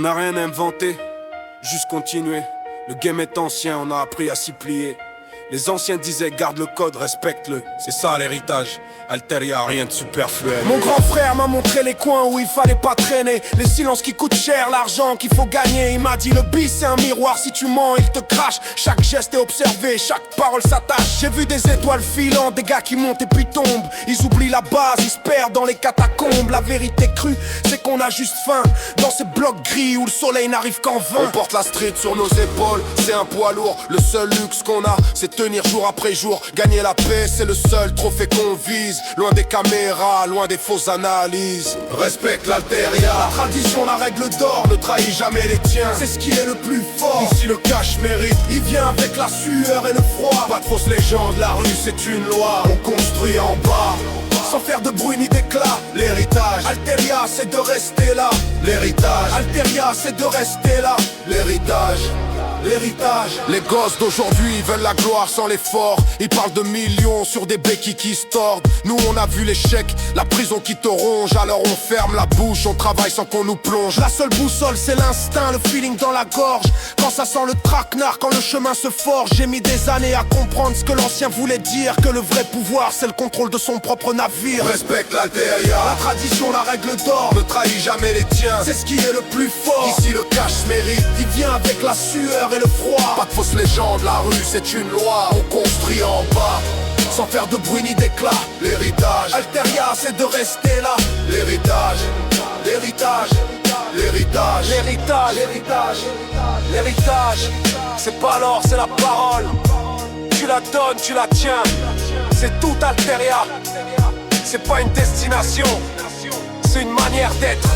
n'a rien inventé, juste continuer. Le game est ancien, on a appris à s'y plier. Les anciens disaient garde le code, respecte-le. C'est ça l'héritage, Alteria, rien de superflu. Mon grand frère m'a montré les coins où il fallait pas traîner. Les silences qui coûtent cher, l'argent qu'il faut gagner. Il m'a dit le bis c'est un miroir, si tu mens il te crache. Chaque geste est observé, chaque parole s'attache. J'ai vu des étoiles filantes, des gars qui montent et puis tombent. Ils oublient la base, ils se perdent dans les catacombes. La vérité crue, c'est qu'on a juste faim dans ces blocs gris où le soleil n'arrive qu'en vain. On porte la street sur nos épaules, c'est un poids lourd. Le seul luxe qu'on a, c'est tenir jour après jour. Gagner la paix, c'est le seul trophée qu'on vise. Loin des caméras, loin des fausses analyses. Respecte l'Alteria, la tradition, la règle d'or. Ne trahis jamais les tiens, c'est ce qui est le plus fort. Ici le cash mérite, il vient avec la sueur et le froid. Pas de fausses légendes, la rue c'est une loi. On construit en bas, sans faire de bruit ni d'éclat. L'héritage, Alteria c'est de rester là. L'héritage, Alteria c'est de rester là. L'héritage, l'héritage. Les gosses d'aujourd'hui veulent la gloire sans l'effort. Ils parlent de millions sur des béquilles qui se tordent. Nous on a vu l'échec, la prison qui te ronge. Alors on ferme la bouche, on travaille sans qu'on nous plonge. La seule boussole c'est l'instinct, le feeling dans la gorge. Quand ça sent le traquenard, quand le chemin se forge. J'ai mis des années à comprendre ce que l'ancien voulait dire. Que le vrai pouvoir c'est le contrôle de son propre navire. Respecte l'Alteria, la tradition, la règle d'or. Ne trahis jamais les tiens, c'est ce qui est le plus fort. Ici le cash mérite, il vient avec la sueur et le froid. Pas de fausses légendes, la rue c'est une loi. On construit en bas, sans faire de bruit ni d'éclat. L'héritage, Alteria c'est de rester là. L'héritage, l'héritage, l'héritage, l'héritage, l'héritage, l'héritage. C'est pas l'or, c'est la parole. Tu la donnes, tu la tiens. C'est tout Alteria. C'est pas une destination, c'est une manière d'être.